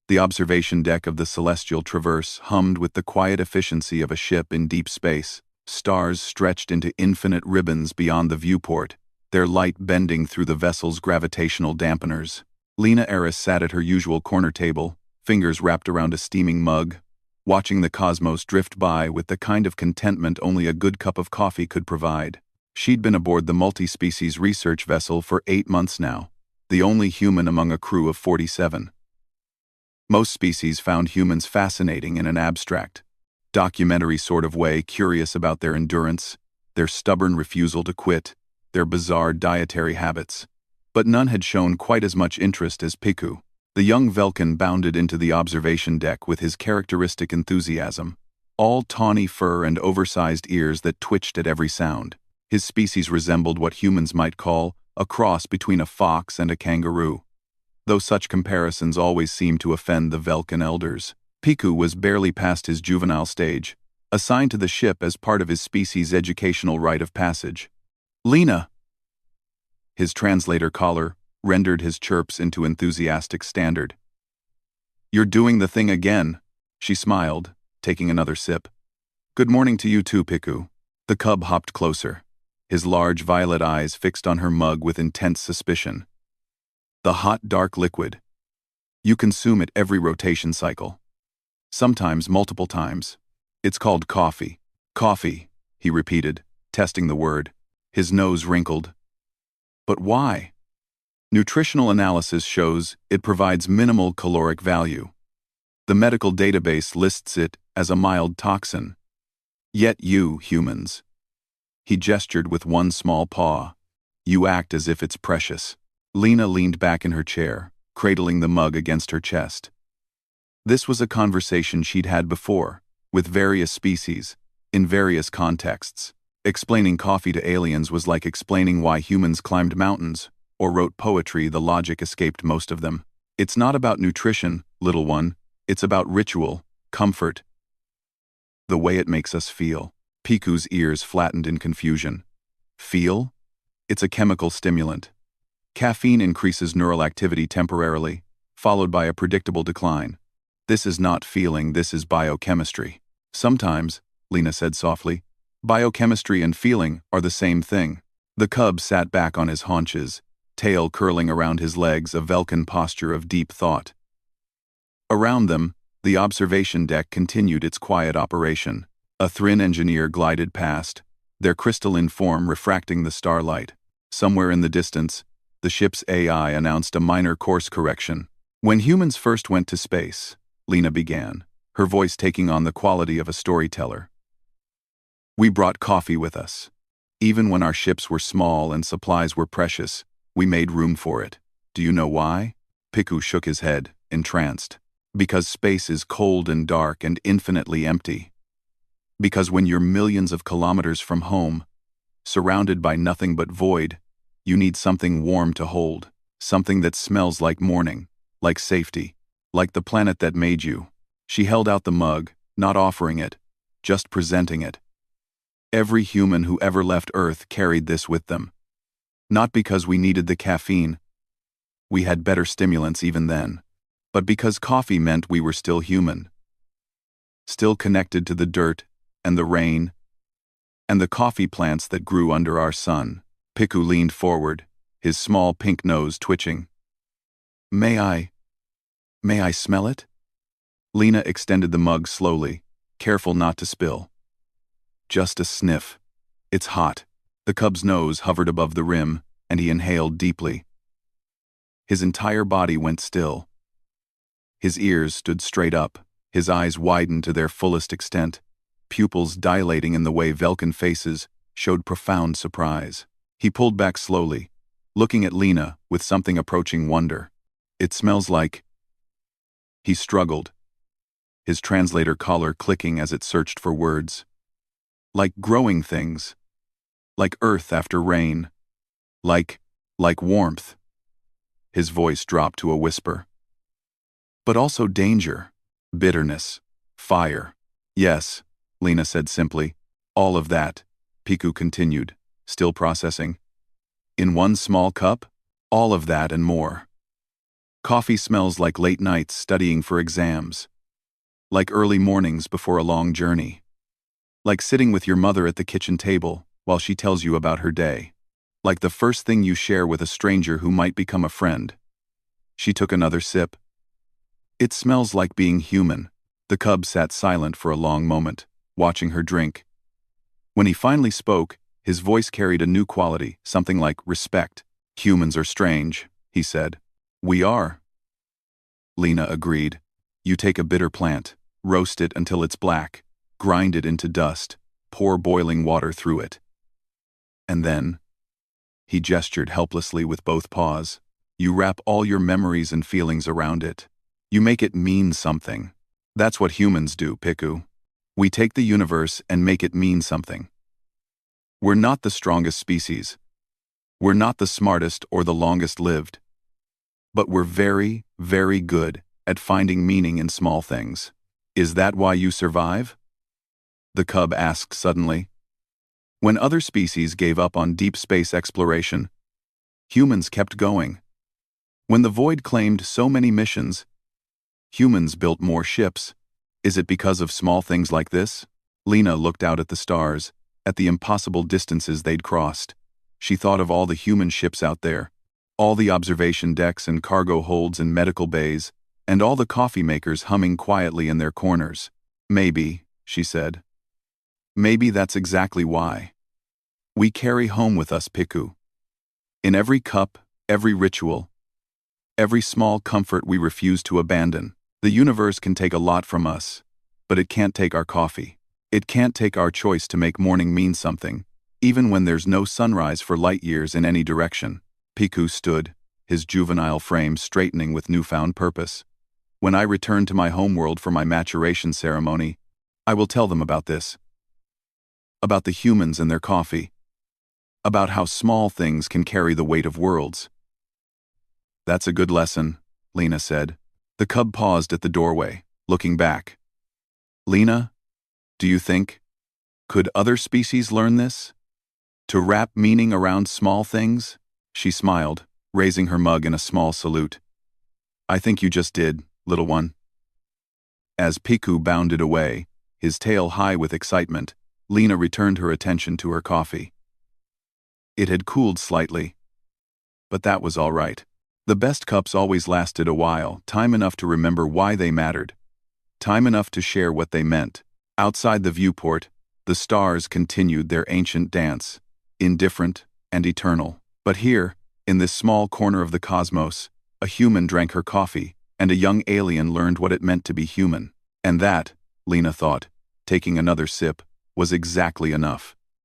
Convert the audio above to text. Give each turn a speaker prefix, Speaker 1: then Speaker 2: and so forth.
Speaker 1: The observation deck of the celestial traverse hummed with the quiet efficiency of a ship in deep space. Stars stretched into infinite ribbons beyond the viewport, their light bending through the vessel's gravitational dampeners. Lena Eris sat at her usual corner table, fingers wrapped around a steaming mug, watching the cosmos drift by with the kind of contentment only a good cup of coffee could provide. She'd been aboard the multi-species research vessel for 8 months now, the only human among a crew of 47. Most species found humans fascinating in an abstract, documentary sort of way, curious about their endurance, their stubborn refusal to quit, their bizarre dietary habits. But none had shown quite as much interest as Piku. The young Velkin bounded into the observation deck with his characteristic enthusiasm, all tawny fur and oversized ears that twitched at every sound. His species resembled what humans might call a cross between a fox and a kangaroo. Though such comparisons always seemed to offend the Velkin elders, Piku was barely past his juvenile stage, assigned to the ship as part of his species' educational rite of passage. Lena! His translator collar rendered his chirps into enthusiastic standard. You're doing the thing again, she smiled, taking another sip. Good morning to you too, Piku. The cub hopped closer, his large violet eyes fixed on her mug with intense suspicion. The hot, dark liquid. You consume it every rotation cycle. Sometimes multiple times. It's called coffee. Coffee, he repeated, testing the word. His nose wrinkled. But why? Nutritional analysis shows it provides minimal caloric value. The medical database lists it as a mild toxin. Yet you, humans. He gestured with one small paw. You act as if it's precious. Lena leaned back in her chair, cradling the mug against her chest. This was a conversation she'd had before, with various species, in various contexts. Explaining coffee to aliens was like explaining why humans climbed mountains, or wrote poetry. The logic escaped most of them. It's not about nutrition, little one. It's about ritual, comfort. The way it makes us feel. Piku's ears flattened in confusion. Feel? It's a chemical stimulant. Caffeine increases neural activity temporarily, followed by a predictable decline. This is not feeling, this is biochemistry. Sometimes, Lena said softly, biochemistry and feeling are the same thing. The cub sat back on his haunches, tail curling around his legs, a Velkin posture of deep thought. Around them, the observation deck continued its quiet operation. A Thrin engineer glided past, their crystalline form refracting the starlight. Somewhere in the distance, the ship's AI announced a minor course correction. When humans first went to space, Lena began, her voice taking on the quality of a storyteller. We brought coffee with us. Even when our ships were small and supplies were precious, we made room for it. Do you know why? Piku shook his head, entranced. Because space is cold and dark and infinitely empty. Because when you're millions of kilometers from home, surrounded by nothing but void, you need something warm to hold, something that smells like morning, like safety, like the planet that made you. She held out the mug, not offering it, just presenting it. Every human who ever left Earth carried this with them. Not because we needed the caffeine. We had better stimulants even then. But because coffee meant we were still human. Still connected to the dirt and the rain and the coffee plants that grew under our sun. Piku leaned forward, his small pink nose twitching. May I smell it? Lena extended the mug slowly, careful not to spill. Just a sniff. It's hot. The cub's nose hovered above the rim, and he inhaled deeply. His entire body went still. His ears stood straight up, his eyes widened to their fullest extent, pupils dilating in the way Velkin faces showed profound surprise. He pulled back slowly, looking at Lena with something approaching wonder. It smells like... He struggled, his translator collar clicking as it searched for words. Like growing things. Like earth after rain. Like warmth. His voice dropped to a whisper. But also danger, bitterness, fire. Yes, Lena said simply. All of that, Piku continued, still processing. In one small cup, all of that and more. Coffee smells like late nights studying for exams, like early mornings before a long journey, like sitting with your mother at the kitchen table while she tells you about her day, like the first thing you share with a stranger who might become a friend. She took another sip. It smells like being human. The cub sat silent for a long moment, watching her drink. When he finally spoke, his voice carried a new quality, something like respect. Humans are strange, he said. We are. Lena agreed. You take a bitter plant, roast it until it's black, grind it into dust, pour boiling water through it. And then, he gestured helplessly with both paws, you wrap all your memories and feelings around it. You make it mean something. That's what humans do, Piku. We take the universe and make it mean something. We're not the strongest species. We're not the smartest or the longest lived. But we're very, very good at finding meaning in small things. Is that why you survive? The cub asked suddenly. When other species gave up on deep space exploration, humans kept going. When the void claimed so many missions, humans built more ships. Is it because of small things like this? Lena looked out at the stars, at the impossible distances they'd crossed. She thought of all the human ships out there, all the observation decks and cargo holds and medical bays, and all the coffee makers humming quietly in their corners. Maybe, she said. Maybe that's exactly why. We carry home with us Piku. In every cup, every ritual, every small comfort we refuse to abandon. The universe can take a lot from us, but it can't take our coffee. It can't take our choice to make morning mean something, even when there's no sunrise for light years in any direction. Piku stood, his juvenile frame straightening with newfound purpose. When I return to my homeworld for my maturation ceremony, I will tell them about this. About the humans and their coffee. About how small things can carry the weight of worlds. That's a good lesson, Lena said. The cub paused at the doorway, looking back. Lena, do you think? Could other species learn this? To wrap meaning around small things? She smiled, raising her mug in a small salute. I think you just did, little one. As Piku bounded away, his tail high with excitement, Lena returned her attention to her coffee. It had cooled slightly, but that was all right. The best cups always lasted a while, time enough to remember why they mattered, time enough to share what they meant. Outside the viewport, the stars continued their ancient dance, indifferent and eternal. But here, in this small corner of the cosmos, a human drank her coffee, and a young alien learned what it meant to be human. And that, Lena thought, taking another sip, was exactly enough.